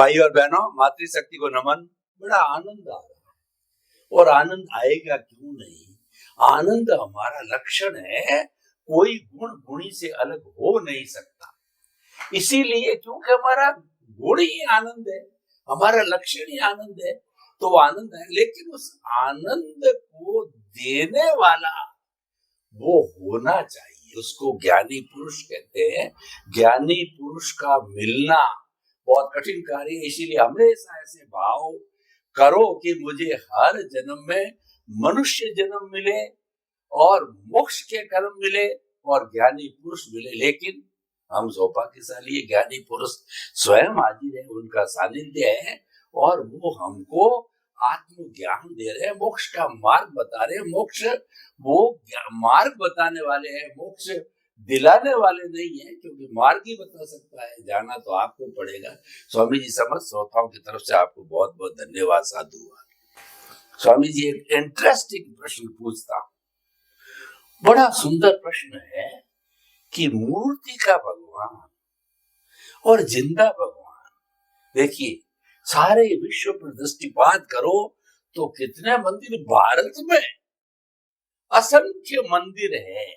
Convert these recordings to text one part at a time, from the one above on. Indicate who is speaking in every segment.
Speaker 1: भाई और बहनों, मातृशक्ति को नमन। बड़ा आनंद आ रहा है और आनंद आएगा क्यों नहीं। आनंद हमारा लक्षण है, कोई गुण गुणी से अलग हो नहीं सकता। इसीलिए क्योंकि हमारा गुण ही आनंद है, हमारा लक्षण ही आनंद है, तो आनंद है। लेकिन उस आनंद को देने वाला वो होना चाहिए, उसको ज्ञानी पुरुष कहते हैं। ज्ञानी पुरुष का मिलना बहुत कठिन कार्य है। इसीलिए हमेशा ऐसे भाव करो कि मुझे हर जन्म में मनुष्य जन्म मिले और मोक्ष के कर्म मिले और ज्ञानी पुरुष मिले। लेकिन हम सौभाग्यशाली ज्ञानी पुरुष स्वयं हाजिर है, उनका सानिध्य है और वो हमको आत्मज्ञान दे रहे हैं, मोक्ष का मार्ग बता रहे हैं। मोक्ष वो मार्ग बताने वाले हैं, मोक्ष दिलाने वाले नहीं है, क्योंकि मार्ग ही बता सकता है, जाना तो आपको पड़ेगा। स्वामी जी समस्त श्रोताओं की तरफ से आपको बहुत बहुत धन्यवाद, साधुवाद। स्वामी जी एक इंटरेस्टिंग प्रश्न पूछता हूं, बड़ा सुंदर प्रश्न है कि मूर्ति का भगवान और जिंदा भगवान, देखिए सारे विश्व पर दृष्टिपात करो तो कितने मंदिर, भारत में असंख्य मंदिर है।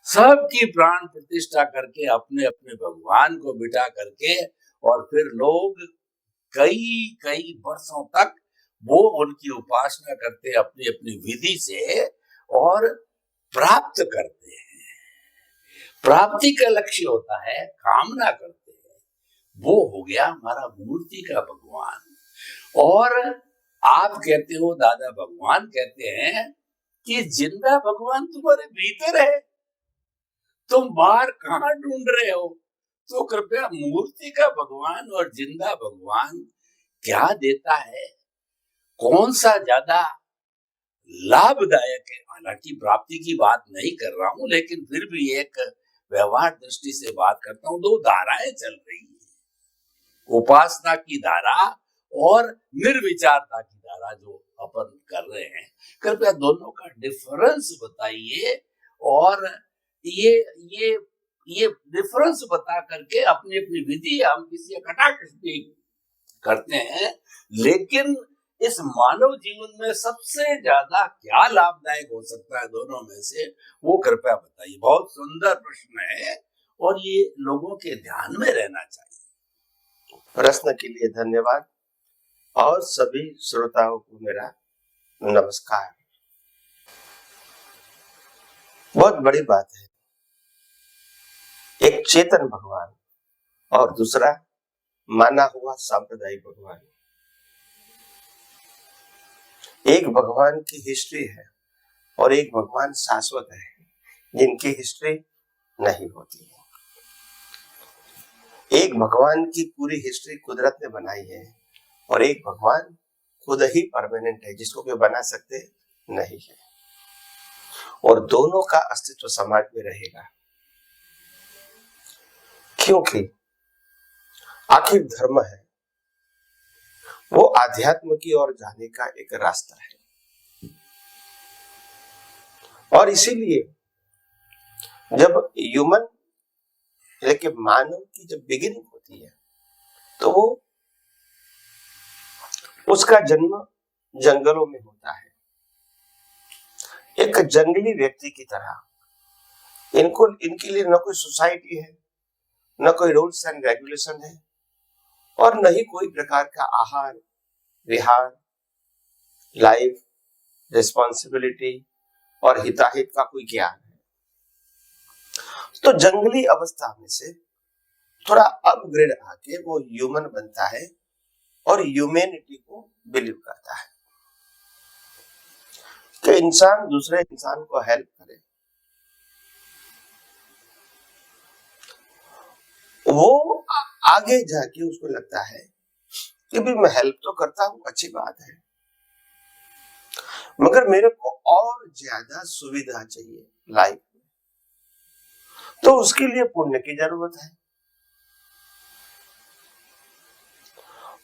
Speaker 1: सबकी प्राण प्रतिष्ठा करके अपने अपने भगवान को बिठा करके और फिर लोग कई कई वर्षों तक वो उनकी उपासना करते अपनी अपनी विधि से और प्राप्त करते हैं। प्राप्ति का लक्ष्य होता है, कामना करते हैं, वो हो गया हमारा मूर्ति का भगवान। और आप कहते हो, दादा भगवान कहते हैं कि जिंदा भगवान तुम्हारे भीतर है, तुम बाहर कहां ढूंढ रहे हो। तो कृपया मूर्ति का भगवान और जिंदा भगवान क्या देता है, कौन सा ज्यादा लाभदायक है। हालांकि प्राप्ति की बात नहीं कर रहा हूं, लेकिन फिर भी एक व्यवहार दृष्टि से बात करता हूं। दो धाराएं चल रही है, उपासना की धारा और निर्विचारता की धारा जो अपन कर रहे हैं। कृपया दोनों का डिफरेंस बताइए और ये डिफरेंस बता करके अपनी अपनी विधि हम किसी कटाक्ष करते हैं, लेकिन इस मानव जीवन में सबसे ज्यादा क्या लाभदायक हो सकता है दोनों में से, वो कृपया बताइए। बहुत सुंदर प्रश्न है और ये लोगों के ध्यान में रहना चाहिए।
Speaker 2: प्रश्न के लिए धन्यवाद और सभी श्रोताओं को मेरा नमस्कार। बहुत बड़ी बात है, एक चेतन भगवान और दूसरा माना हुआ सांप्रदायिक भगवान। एक भगवान की हिस्ट्री है और एक भगवान शाश्वत है, जिनकी हिस्ट्री नहीं होती है। एक भगवान की पूरी हिस्ट्री कुदरत ने बनाई है और एक भगवान खुद ही परमानेंट है, जिसको कोई बना सकते नहीं है। और दोनों का अस्तित्व समाज में रहेगा, क्योंकि आखिर धर्म है, वो आध्यात्म की ओर जाने का एक रास्ता है। और इसीलिए जब ह्यूमन लेकिन मानव की जब बिगिनिंग होती है, तो वो उसका जन्म जंगलों में होता है। एक जंगली व्यक्ति की तरह इनके लिए न कोई सोसाइटी है, न कोई रूल्स एंड रेगुलेशन है और न ही कोई प्रकार का आहार विहार, लाइफ, रिस्पॉन्सिबिलिटी और हिताहित का कोई ज्ञान है। तो जंगली अवस्था में से थोड़ा अपग्रेड आके वो ह्यूमन बनता है और ह्यूमैनिटी को बिलीव करता है कि इंसान दूसरे इंसान को हेल्प करे। वो आगे जाके उसको लगता है कि भी मैं हेल्प तो करता हूं, अच्छी बात है, मगर मेरे को और ज्यादा सुविधा चाहिए लाइफ में, तो उसके लिए पुण्य की जरूरत है।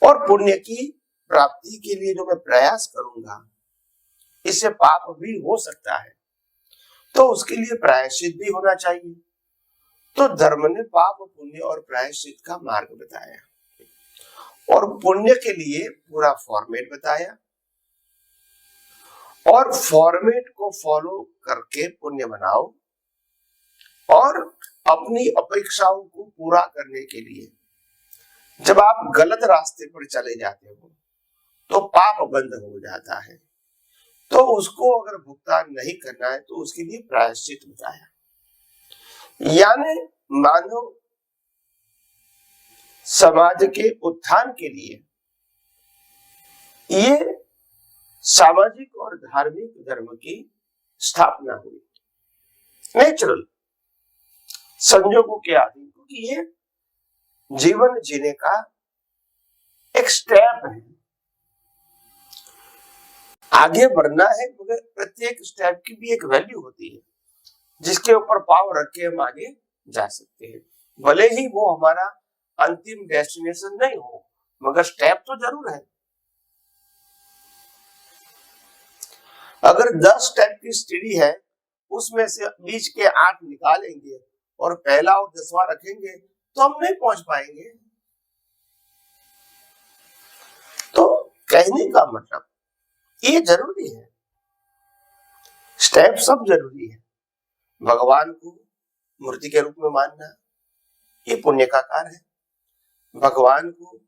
Speaker 2: और पुण्य की प्राप्ति के लिए जो मैं प्रयास करूंगा, इससे पाप भी हो सकता है, तो उसके लिए प्रायश्चित भी होना चाहिए। तो धर्म ने पाप पुण्य और प्रायश्चित का मार्ग बताया और पुण्य के लिए पूरा फॉर्मेट बताया, और फॉर्मेट को फॉलो करके पुण्य बनाओ, और अपनी अपेक्षाओं को पूरा करने के लिए जब आप गलत रास्ते पर चले जाते हो तो पाप बंद हो जाता है, तो उसको अगर भुगतान नहीं करना है तो उसके लिए प्रायश्चित बताया। यानी मानव समाज के उत्थान के लिए ये सामाजिक और धार्मिक धर्म की स्थापना हुई, नेचुरल संजोगों के अधीन, क्योंकि ये जीवन जीने का एक स्टेप है। आगे बढ़ना है मगर प्रत्येक स्टेप की भी एक वैल्यू होती है जिसके ऊपर पाव रख के हम आगे जा सकते हैं, भले ही वो हमारा अंतिम डेस्टिनेशन नहीं हो मगर स्टेप तो जरूर है। अगर 10 स्टेप की सीढ़ी है उसमें से बीच के 8 निकालेंगे और पहला और 10वां रखेंगे तो हम नहीं पहुंच पाएंगे। तो कहने का मतलब ये जरूरी है, स्टेप सब जरूरी है। भगवान को मूर्ति के रूप में मानना ये पुण्य का कार्य है, भगवान को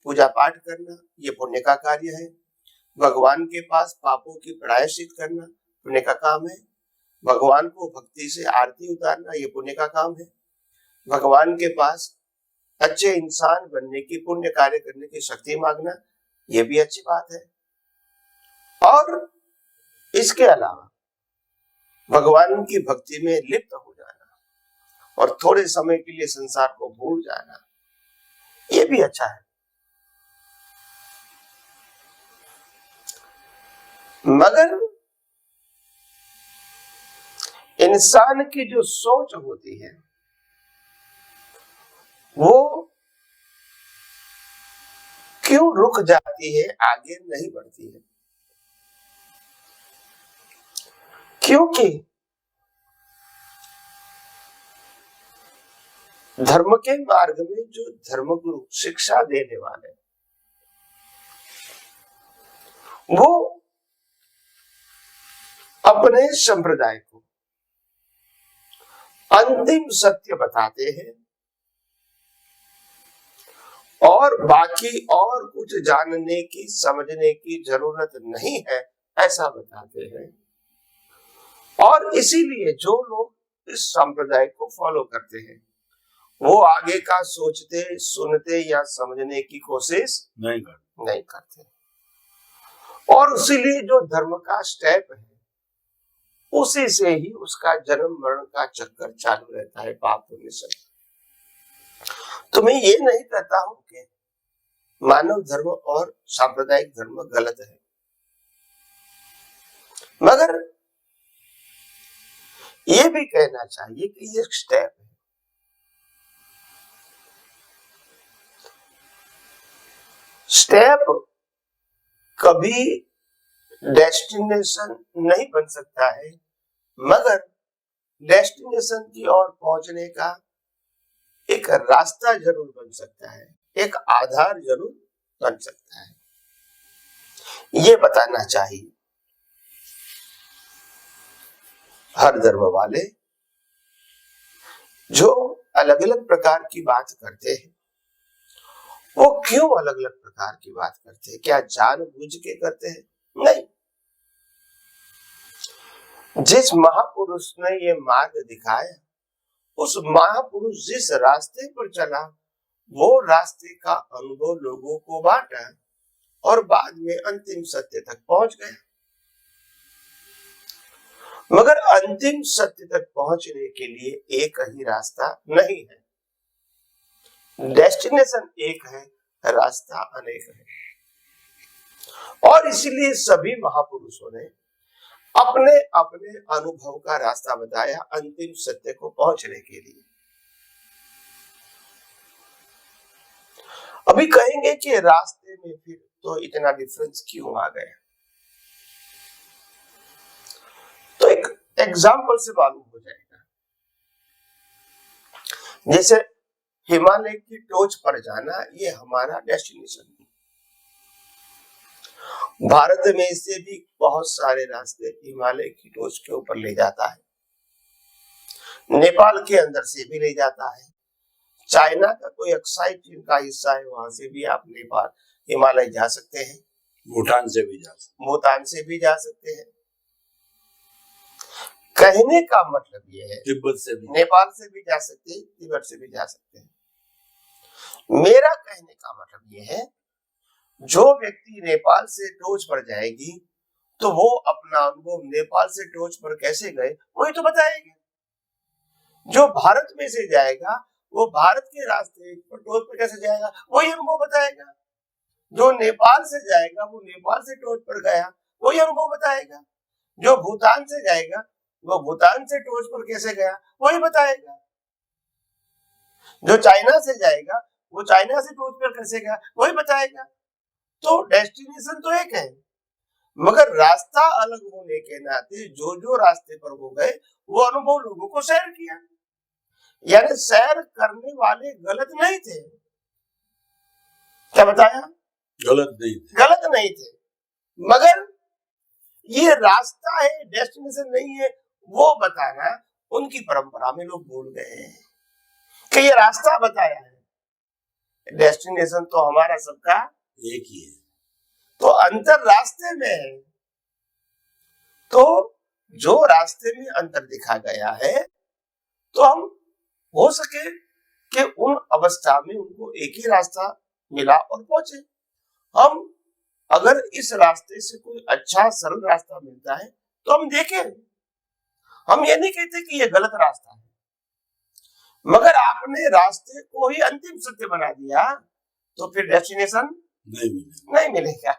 Speaker 2: पूजा पाठ करना ये पुण्य का कार्य है, भगवान के पास पापों की प्रायश्चित करना पुण्य का काम है, भगवान को भक्ति से आरती उतारना ये पुण्य का काम है, भगवान के पास अच्छे इंसान बनने की पुण्य कार्य करने की शक्ति मांगना ये भी अच्छी बात है। और इसके अलावा भगवान की भक्ति में लिप्त हो जाना और थोड़े समय के लिए संसार को भूल जाना ये भी अच्छा है। मगर इंसान की जो सोच होती है वो क्यों रुक जाती है, आगे नहीं बढ़ती है? क्योंकि धर्म के मार्ग में जो धर्मगुरु शिक्षा देने वाले वो अपने संप्रदाय को अंतिम सत्य बताते हैं और बाकी और कुछ जानने की समझने की जरूरत नहीं है ऐसा बताते हैं। और इसीलिए जो लोग इस संप्रदाय को फॉलो करते हैं वो आगे का सोचते सुनते या समझने की कोशिश नहीं करते। और इसीलिए जो धर्म का स्टेप है उसी से ही उसका जन्म मरण का चक्कर चालू रहता है, पाप पुण्य से। तो मैं ये नहीं कहता हूं कि मानव धर्म और सांप्रदायिक धर्म गलत है, मगर ये भी कहना चाहिए कि ये स्टेप है। स्टेप कभी डेस्टिनेशन नहीं बन सकता है, मगर डेस्टिनेशन की ओर पहुंचने का एक रास्ता जरूर बन सकता है, एक आधार जरूर बन सकता है। ये बताना चाहिए हर धर्म वाले जो अलग अलग प्रकार की बात करते हैं वो क्यों अलग अलग प्रकार की बात करते हैं? क्या जानबूझ के करते हैं? नहीं। जिस महापुरुष ने ये मार्ग दिखाया उस महापुरुष जिस रास्ते पर चला वो रास्ते का अनुभव लोगों को बांटा और बाद में अंतिम सत्य तक पहुंच गया। मगर अंतिम सत्य तक पहुंचने के लिए एक ही रास्ता नहीं है, डेस्टिनेशन एक है, रास्ता अनेक है। और इसलिए सभी महापुरुषों ने अपने अपने अनुभव का रास्ता बताया अंतिम सत्य को पहुंचने के लिए। अभी कहेंगे कि रास्ते में फिर तो इतना डिफरेंस क्यों आ गया? तो एक एग्जाम्पल से मालूम हो जाएगा। जैसे हिमालय की टोच पर जाना ये हमारा डेस्टिनेशन है। भारत में से भी बहुत सारे रास्ते हिमालय की टोच के ऊपर ले जाता है, नेपाल के अंदर से भी ले जाता है, चाइना का कोई अक्साई चीन का हिस्सा है, वहां से भी आप नेपाल हिमालय जा सकते हैं,
Speaker 1: भूटान से भी जा सकते,
Speaker 2: भूटान से भी जा सकते हैं। कहने का मतलब ये है
Speaker 1: तिब्बत से भी,
Speaker 2: नेपाल से भी जा सकते हैं, तिब्बत से भी जा सकते हैं। मेरा कहने का मतलब ये है, जो व्यक्ति नेपाल से टोच पर जाएगी तो वो अपना अनुभव नेपाल से टोच पर कैसे गए वही तो बताएगी। जो भारत में से जाएगा वो भारत के रास्ते पर टोच पर कैसे जाएगा वही अनुभव बताएगा। जो नेपाल से जाएगा वो नेपाल से टोच पर गया वही अनुभव बताएगा। जो भूटान से जाएगा वो भूटान से टोच पर कैसे गया वही बताएगा। जो चाइना से जाएगा वो चाइना से टोच पर कैसे गया वही बताएगा। तो डेस्टिनेशन तो एक है, मगर रास्ता अलग होने के नाते जो जो रास्ते पर वो गए वो अनुभव लोगों को शेयर किया। यानी शेयर करने वाले गलत नहीं थे। क्या बताया? गलत नहीं थे, मगर ये रास्ता है, डेस्टिनेशन नहीं है, वो बताना उनकी परंपरा में लोग भूल गए हैं कि ये रास्ता बताया है, डेस्टिनेशन तो हमारा सबका
Speaker 1: एक ही है।
Speaker 2: तो अंतर रास्ते में है। तो जो रास्ते में अंतर दिखा गया है तो हम हो सके कि उन अवस्था में उनको एक ही रास्ता मिला और पहुंचे। हम अगर इस रास्ते से कोई अच्छा सरल रास्ता मिलता है तो हम देखें। हम ये नहीं कहते कि ये गलत रास्ता है, मगर आपने रास्ते को ही अंतिम सत्य बना दिया तो फिर डेस्टिनेशन नहीं मिलेगा।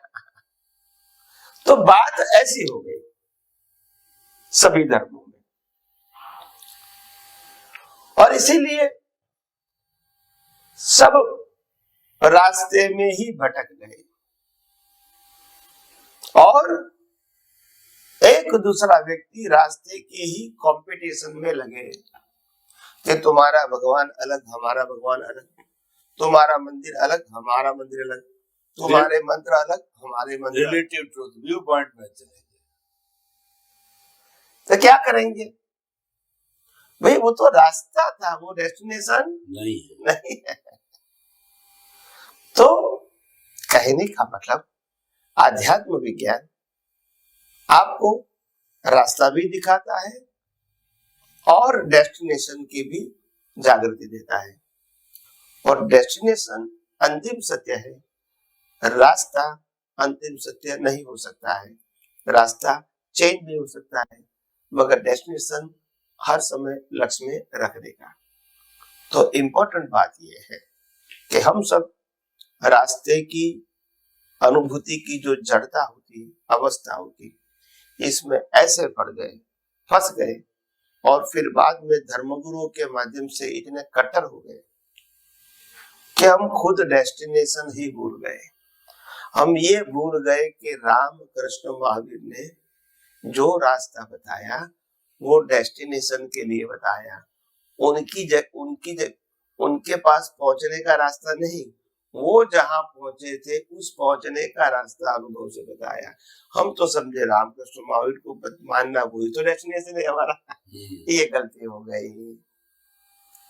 Speaker 2: तो बात ऐसी हो गई सभी धर्मों में, और इसीलिए सब रास्ते में ही भटक गए और एक दूसरा व्यक्ति रास्ते के ही कंपटीशन में लगे कि तुम्हारा भगवान अलग हमारा भगवान अलग, तुम्हारा मंदिर अलग हमारा मंदिर अलग, तुम्हारे मंत्र अलग हमारे मंत्र,
Speaker 1: रिलेटिव ट्रूथ, व्यू पॉइंट में चले।
Speaker 2: तो क्या करेंगे भाई? वो तो रास्ता था, वो डेस्टिनेशन नहीं है। तो कहने का मतलब आध्यात्म विज्ञान आपको रास्ता भी दिखाता है और डेस्टिनेशन की भी जागृति देता है। और डेस्टिनेशन अंतिम सत्य है, रास्ता अंतिम सत्य नहीं हो सकता है। रास्ता चेंज नहीं हो सकता है, मगर डेस्टिनेशन हर समय लक्ष्य में रख देगा। तो इम्पोर्टेंट बात यह है कि हम सब रास्ते की अनुभूति की जो जड़ता होती, अवस्था होती, इसमें ऐसे पड़ गए, फंस गए और फिर बाद में धर्मगुरुओं के माध्यम से इतने कट्टर हो गए कि हम खुद डेस्टिनेशन ही भूल गए। हम ये भूल गए कि राम कृष्ण महावीर ने जो रास्ता बताया वो डेस्टिनेशन के लिए बताया, उनके पास पहुंचने का रास्ता नहीं, वो जहां पहुंचे थे उस पहुंचने का रास्ता अनुभव से बताया। हम तो समझे रामकृष्ण महावीर को मानना वही तो डेस्टिनेशन है हमारा। ये गलती हो गई।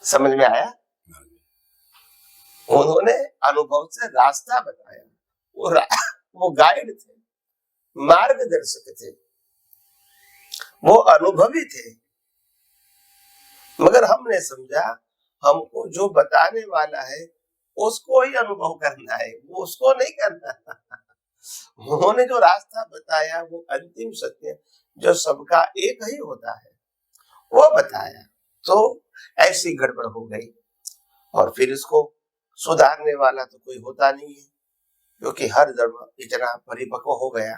Speaker 2: समझ में आया? उन्होंने अनुभव से रास्ता बताया, वो गाइड थे, मार्गदर्शक थे, वो अनुभवी थे, मगर हमने समझा हमको जो बताने वाला है उसको ही अनुभव करना है, वो उसको नहीं करना। उन्होंने जो रास्ता बताया वो अंतिम सत्य जो सबका एक ही होता है वो बताया। तो ऐसी गड़बड़ हो गई और फिर इसको सुधारने वाला तो कोई होता नहीं है, क्योंकि हर धर्म इतना परिपक्व हो गया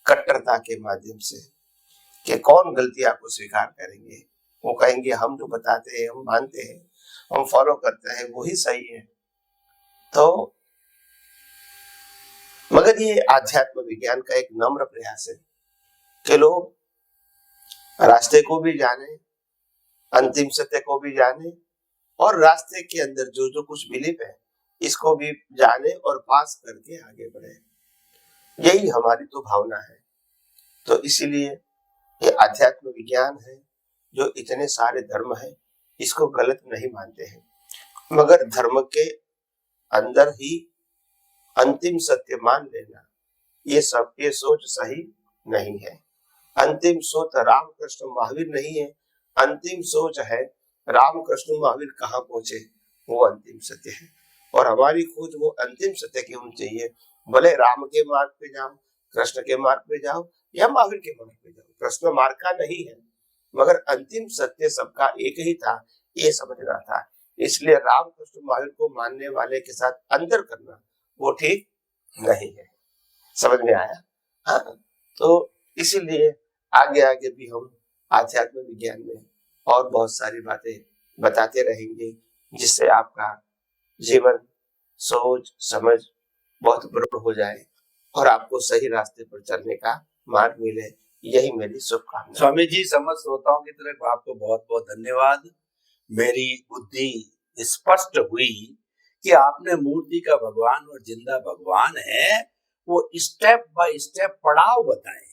Speaker 2: कट्टरता के माध्यम से कि कौन गलतियां को स्वीकार करेंगे। वो कहेंगे हम जो बताते हैं, हम मानते हैं, हम फॉलो करते हैं, वही सही है। तो मगर ये आध्यात्म विज्ञान का एक नम्र प्रयास है कि लोग रास्ते को भी जाने, अंतिम सत्य को भी जाने और रास्ते के अंदर जो जो कुछ बिलीफ है इसको भी जाने और पास करके आगे बढ़े। यही हमारी तो भावना है। तो इसीलिए ये आध्यात्म विज्ञान है जो इतने सारे धर्म है इसको गलत नहीं मानते हैं, मगर धर्म के अंदर ही अंतिम सत्य मान लेना ये सोच सही नहीं है। अंतिम सोच रामकृष्ण महावीर नहीं है, अंतिम सोच है रामकृष्ण महावीर कहाँ पहुंचे, वो अंतिम सत्य है। और हमारी खोज वो अंतिम सत्य की होनी चाहिए। भले राम के मार्ग पे जाओ, कृष्ण के मार्ग पे जाओ या महावीर के मार्ग पे जाओ, कृष्ण मार्ग का नहीं है, मगर अंतिम सत्य सबका एक ही था, ये समझना था। इसलिए रामकृष्ण महावीर को मानने वाले के साथ अंतर करना वो ठीक नहीं है। समझ में आया? हाँ, तो इसीलिए आगे आगे भी हम आध्यात्म विज्ञान में और बहुत सारी बातें बताते रहेंगे, जिससे आपका जीवन, सोच, समझ बहुत प्रबल हो जाए और आपको सही रास्ते पर चलने का मार्ग मिले। यही मेरी शुभकामना।
Speaker 1: स्वामी जी, समस्त श्रोताओं की तरफ आपको बहुत बहुत धन्यवाद। मेरी बुद्धि स्पष्ट हुई कि आपने मूर्ति का भगवान और जिंदा भगवान है वो स्टेप बाय स्टेप पड़ाव बताए।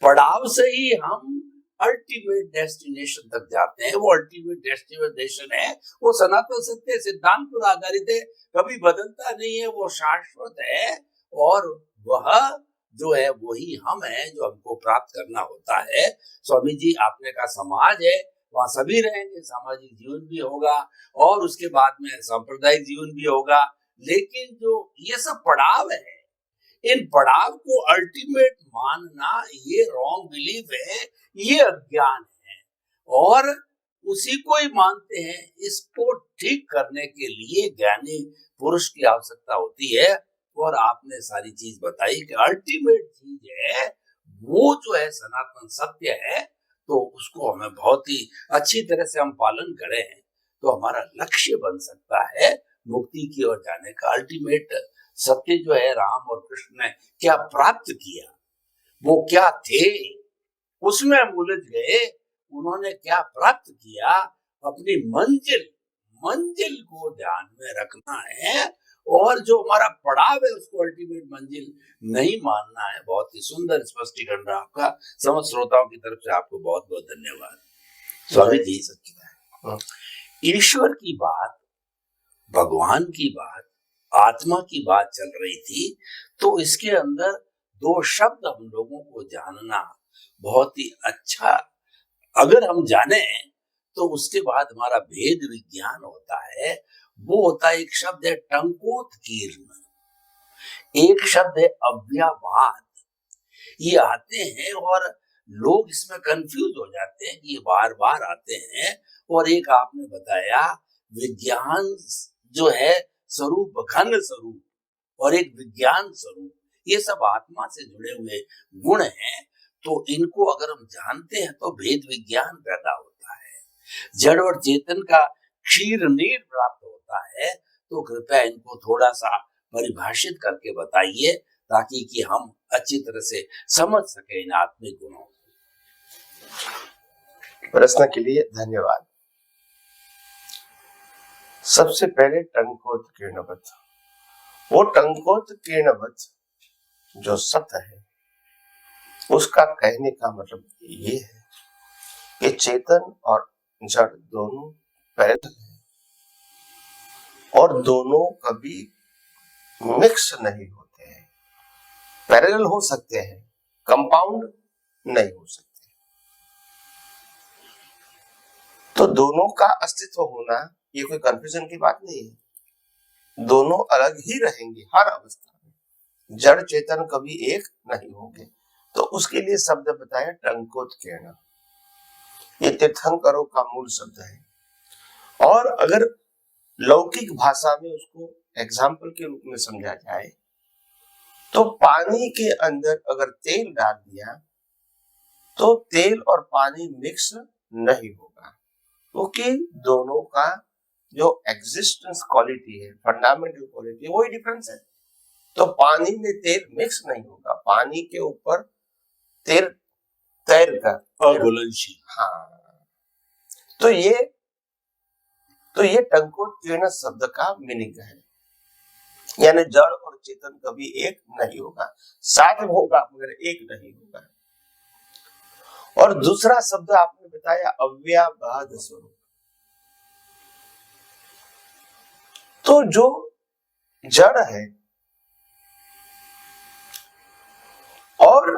Speaker 1: पड़ाव से ही हम अल्टीमेट डेस्टिनेशन तक जाते हैं। वो अल्टीमेट डेस्टिनेशन है, वो सनातन सत्य सिद्धांत पर आधारित है, कभी बदलता नहीं है, वो शाश्वत है। और वह जो है वही हम है जो हमको प्राप्त करना होता है। स्वामी जी, आपने कहा समाज है, वहां सभी रहेंगे, सामाजिक जीवन भी होगा और उसके बाद में सांप्रदायिक जीवन भी होगा। लेकिन जो ये सब पड़ाव है, इन पड़ाव को अल्टीमेट मानना ये रॉन्ग बिलीफ है, ये अज्ञान है और उसी को ही मानते हैं। इसको ठीक करने के लिए ज्ञानी पुरुष की आवश्यकता होती है। और आपने सारी चीज बताई कि अल्टीमेट चीज है वो जो है सनातन सत्य है, तो उसको हमें बहुत ही अच्छी तरह से हम पालन करें तो हमारा लक्ष्य बन सकता है मुक्ति की ओर जाने का। अल्टीमेट सत्य जो है, राम और कृष्ण ने क्या प्राप्त किया, वो क्या थे, उसमें हम उलझ गए। उन्होंने क्या प्राप्त किया, अपनी मंजिल को ध्यान में रखना है और जो हमारा पड़ाव है उसको अल्टीमेट मंजिल नहीं मानना है। बहुत ही सुंदर स्पष्टीकरण रहा आपका। समस्त श्रोताओं की तरफ से आपको बहुत बहुत धन्यवाद। स्वामी जी, ईश्वर की बात, भगवान की बात, आत्मा की बात चल रही थी, तो इसके अंदर दो शब्द हम लोगों को जानना बहुत ही अच्छा। अगर हम जाने तो उसके बाद हमारा भेद विज्ञान होता है। वो होता है, एक शब्द है टंकोत्कीर्ण, एक शब्द है अव्ययवाद। ये आते हैं और लोग इसमें कंफ्यूज हो जाते हैं कि ये बार बार आते हैं। और एक आपने बताया विज्ञान जो है स्वरूप, घन स्वरूप, और एक विज्ञान स्वरूप, ये सब आत्मा से जुड़े हुए गुण हैं। तो इनको अगर हम जानते हैं तो भेद विज्ञान पैदा होता है, जड़ और चेतन का क्षीर नीर प्राप्त होता है। तो कृपया इनको थोड़ा सा परिभाषित करके बताइए ताकि कि हम अच्छी तरह से समझ सके इन आत्मिक गुणों।
Speaker 2: प्रश्न के लिए धन्यवाद। सबसे पहले टंकोत्कीर्णवत, वो टंकोत्कीर्णवत जो सत्य है उसका कहने का मतलब ये है कि चेतन और जड़ दोनों पैरेलल है और दोनों कभी मिक्स नहीं होते हैं। पैरेलल हो सकते हैं, कंपाउंड नहीं हो सकते। तो दोनों का अस्तित्व होना ये कोई कंफ्यूजन की बात नहीं है। दोनों अलग ही रहेंगे हर अवस्था में, जड़ चेतन कभी एक नहीं होंगे। तो उसके लिए शब्द बताया टंकोत्कीर्ण, ये तीर्थंकरों का मूल शब्द है। और अगर लौकिक भाषा में उसको एग्जाम्पल के रूप में समझा जाए तो पानी के अंदर अगर तेल डाल दिया तो तेल और पानी मिक्स नहीं होगा, क्योंकि दोनों का जो एग्जिस्टेंस क्वालिटी है, फंडामेंटल क्वालिटी, वही डिफरेंस है। तो पानी में तेल मिक्स नहीं होगा, पानी के ऊपर तेल तैर कर
Speaker 1: अघुलनशील।
Speaker 2: हाँ, तो ये तो ये टंकोत्कीर्ण शब्द का मीनिंग है, यानी जड़ और चेतन कभी एक नहीं होगा, साथ में होगा मगर एक नहीं होगा। और दूसरा शब्द आपने बताया अव्याबाद स्वरूप। तो जो जड़ है और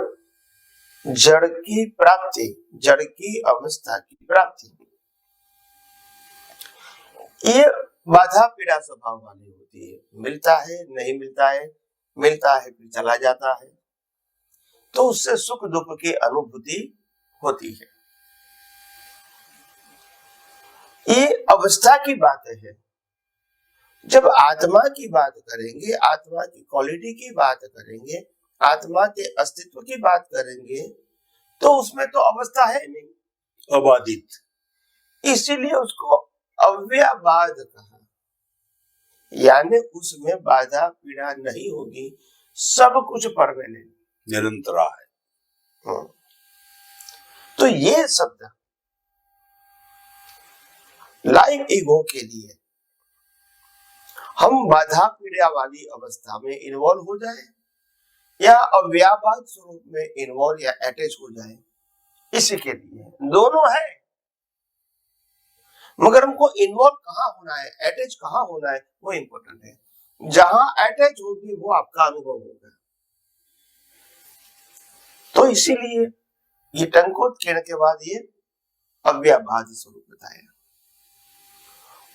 Speaker 2: जड़ की प्राप्ति, जड़ की अवस्था की प्राप्ति, ये बाधा पीड़ा स्वभाव वाली होती है। मिलता है, नहीं मिलता है, मिलता है फिर चला जाता है, तो उससे सुख दुख की अनुभूति होती है। ये अवस्था की बात है। जब आत्मा की बात करेंगे, आत्मा की क्वालिटी की बात करेंगे, आत्मा के अस्तित्व की बात करेंगे, तो उसमें तो अवस्था है नहीं,
Speaker 1: अबाधित,
Speaker 2: इसीलिए उसको अव्याबाद कहा, यानी उसमें बाधा पीड़ा नहीं होगी, सब कुछ परमानेंट
Speaker 1: निरंतरा है।
Speaker 2: तो ये शब्द लाइव ईगो के लिए हम बाधा पीड़ा वाली अवस्था में इन्वॉल्व हो जाए या अव्याबाद स्वरूप में इन्वॉल्व या अटैच हो जाए, इसी के लिए दोनों है। मगर हमको इन्वॉल्व कहाँ होना है, अटैच कहाँ होना है, वो इंपॉर्टेंट है। जहां अटैच होगी वो आपका अनुभव होगा। तो इसीलिए ये टंकोत्कीर्ण के बाद ये अव्याबाद स्वरूप बताया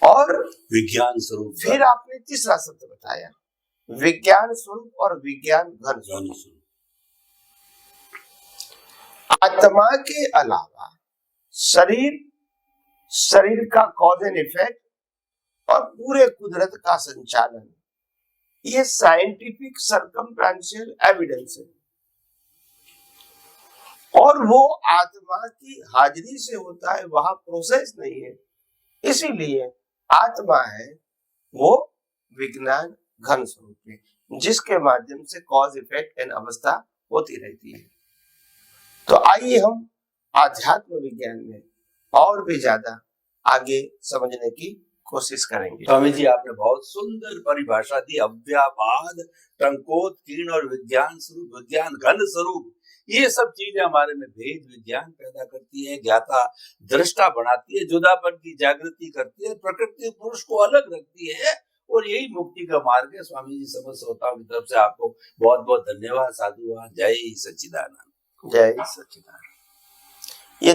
Speaker 2: और
Speaker 1: विज्ञान स्वरूप,
Speaker 2: फिर आपने तीसरा शब्द बताया विज्ञान स्वरूप और विज्ञान घन स्वरूप। आत्मा के अलावा शरीर का कॉज एंड इफेक्ट और पूरे कुदरत का संचालन, ये साइंटिफिक सर्कमस्टेंशियल एविडेंस है और वो आत्मा की हाजिरी से होता है, वहां प्रोसेस नहीं है। इसीलिए आत्मा है वो विज्ञान घन स्वरूप है, जिसके माध्यम से कॉज इफेक्ट एंड अवस्था होती रहती है। तो आइए हम आध्यात्म विज्ञान में और भी ज्यादा आगे समझने की कोशिश करेंगे।
Speaker 1: स्वामी जी, आपने बहुत सुंदर परिभाषा दी। अव्याबाद, टंकोत्कीर्ण और विज्ञान स्वरूप, विज्ञान घन स्वरूप, ये सब चीजें हमारे में भेद विज्ञान पैदा करती है, ज्ञाता दृष्टा बनाती है, जुदापन की जागृति करती है, प्रकृति पुरुष को अलग रखती है और यही मुक्ति का मार्ग है। स्वामी जी, समस्त श्रोताओं की तरफ से आपको बहुत बहुत धन्यवाद, साधुवाद। जय सच्चिदानंद।
Speaker 2: जय सच्चिदानंद। ये